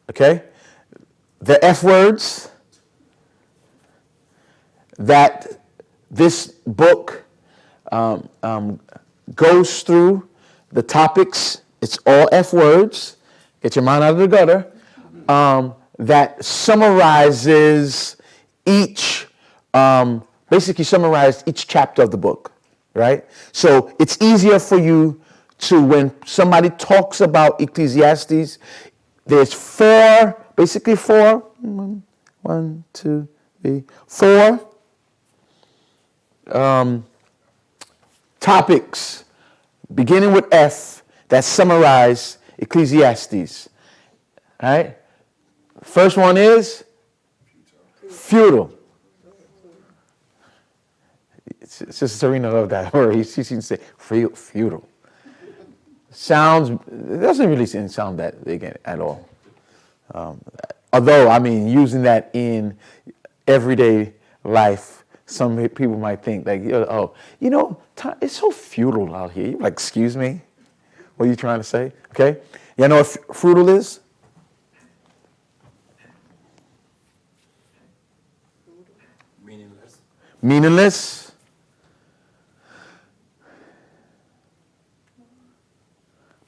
Okay? The F words that this book goes through, the topics, it's all F words. Get your mind out of the gutter. That summarizes each, basically summarized each chapter of the book, right? So it's easier for you to, when somebody talks about Ecclesiastes, there's basically four, one, two, three, four topics, beginning with F, that summarize Ecclesiastes. All right? First one is futile. Sister Serena loved that word. She seems to say futile. It doesn't really sound that big at all. Although, I mean, using that in everyday life, some people might think like, oh, it's so futile out here. You're like, excuse me? What are you trying to say? Okay? You know what futile is? Meaningless.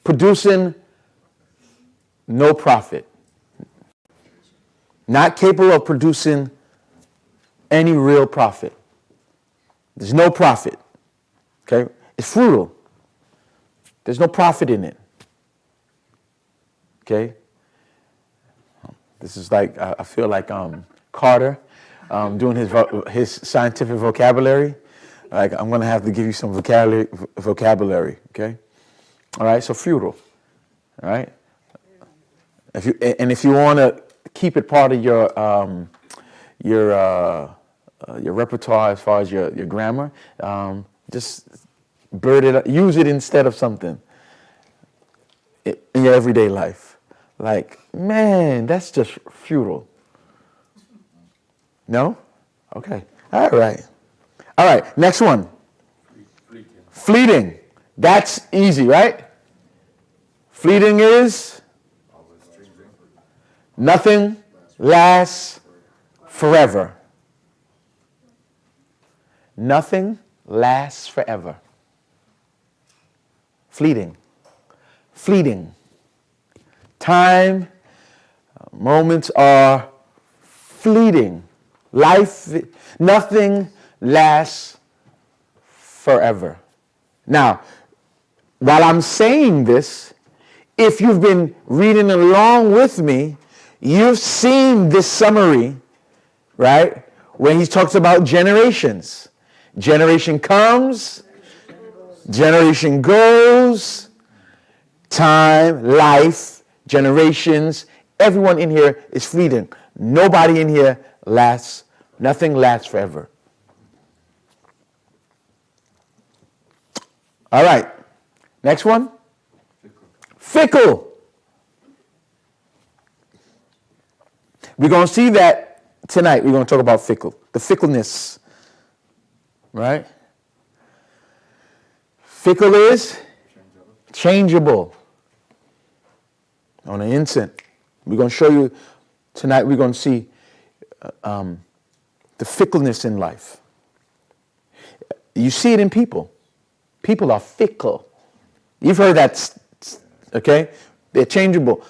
Producing no profit. Not capable of producing any real profit. There's no profit. Okay? It's futile. There's no profit in it. Okay? This is like, I feel like Carter doing his scientific vocabulary. Like, I'm going to have to give you some vocabulary, okay? All right, so futile, all right? If you want to keep it part of your repertoire as far as your grammar, just blurt it, use it instead of something in your everyday life. Like, man, that's just futile. No? Okay. All right. All right. Next one. Fleeting. That's easy, right? Fleeting is nothing lasts forever. Nothing lasts forever. Fleeting. Fleeting. Time, moments are fleeting. Life, nothing lasts forever. Now, while I'm saying this, if you've been reading along with me, you've seen this summary, right? When he talks about generations. Generation comes, generation goes, time, life, generations. Everyone in here is fleeting. Nobody in here lasts, nothing lasts forever. All right. Next one. Fickle. We're going to see that tonight. We're going to talk about fickle. The fickleness. Right? Fickle is changeable. On an instant. We're going to show you tonight, we're going to see the fickleness in life. You see it in people. People are fickle. You've heard that, okay? They're changeable.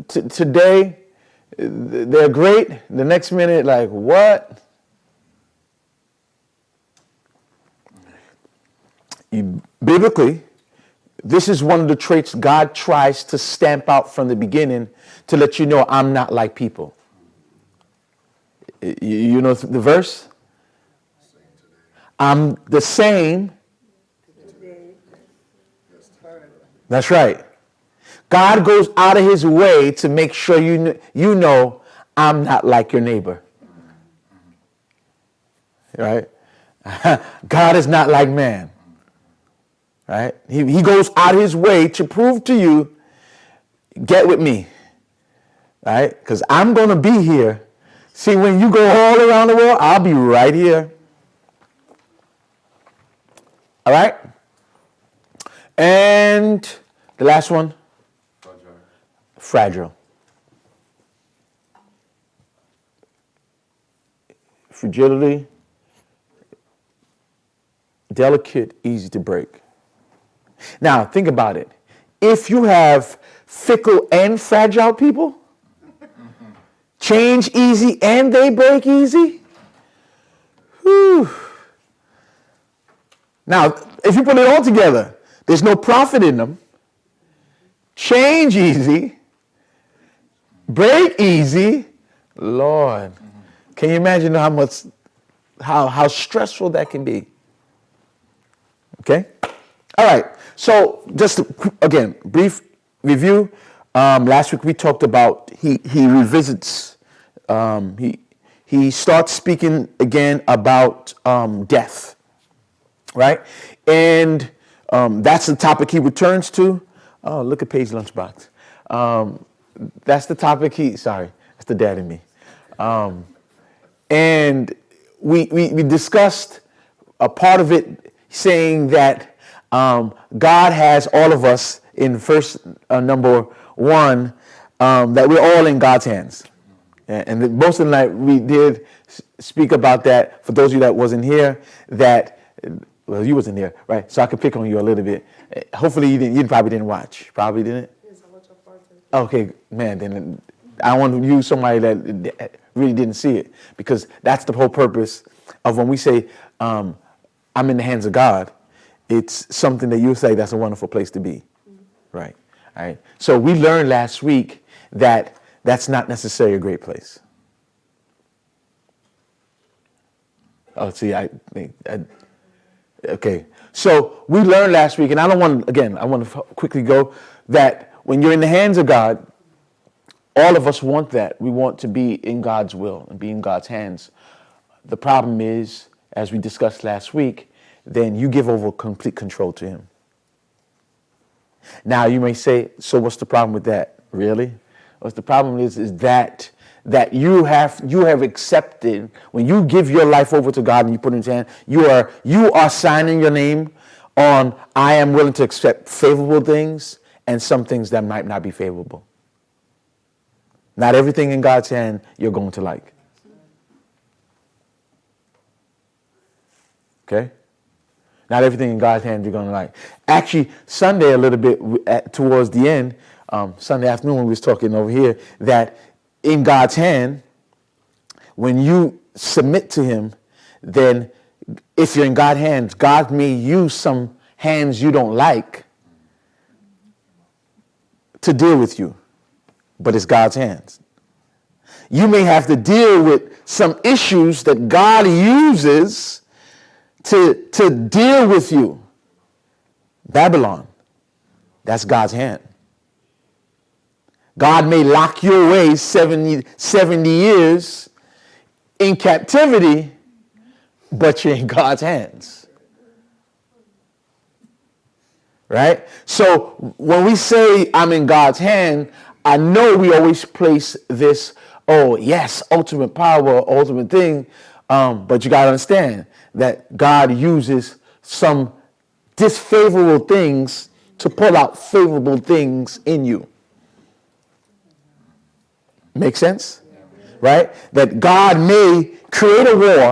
Today, they're great. The next minute, like, what? Biblically, this is one of the traits God tries to stamp out from the beginning to let you know I'm not like people. You know the verse? I'm the same. That's right. God goes out of his way to make sure you know I'm not like your neighbor. Right? God is not like man. Right? He goes out of his way to prove to you, get with me. Right? Because I'm going to be here. See, when you go all around the world, I'll be right here. All right? And the last one. Fragile. fragility, delicate, easy to break. Now, think about it. If you have fickle and fragile people, change easy and they break easy, whew. Now, if you put it all together, there's no profit in them. Change easy, break easy. Lord, can you imagine how stressful that can be? Okay? All right. So just again, brief review. Last week we talked about he revisits. He starts speaking again about death, right? And that's the topic he returns to. Oh, look at Paige Lunchbox. That's the topic that's the dad in me. And we discussed a part of it saying that God has all of us in verse number 1, that we're all in God's hands. And most of the night we did speak about that. For those of you that wasn't here, well, you wasn't here, right? So I could pick on you a little bit. Hopefully you probably didn't watch. Probably didn't? Yes, I watched a part of it. Okay, man, then I want to use somebody that really didn't see it, because that's the whole purpose of when we say, I'm in the hands of God. It's something that you say that's a wonderful place to be, right? All right. So we learned last week that that's not necessarily a great place. Oh, see, okay. So we learned last week, and I want to quickly go, that when you're in the hands of God, all of us want that. We want to be in God's will and be in God's hands. The problem is, as we discussed last week, then you give over complete control to him. Now you may say, so what's the problem with that? Really? What's the problem is that you have accepted, when you give your life over to God and you put it in his hand, you are signing your name on, I am willing to accept favorable things and some things that might not be favorable. Not everything in God's hand you're going to like. Okay? Not everything in God's hand you're going to like. Actually, Sunday a little bit towards the end, Sunday afternoon when we was talking over here, that in God's hand, when you submit to him, then if you're in God's hands, God may use some hands you don't like to deal with you, but it's God's hands. You may have to deal with some issues that God uses to deal with you. Babylon, that's God's hand. God may lock you away 70 years in captivity, but you're in God's hands. Right? So when we say I'm in God's hand, I know we always place this, oh yes, ultimate power, ultimate thing, but you got to understand that God uses some disfavorable things to pull out favorable things in you. Make sense? Right? That God may create a war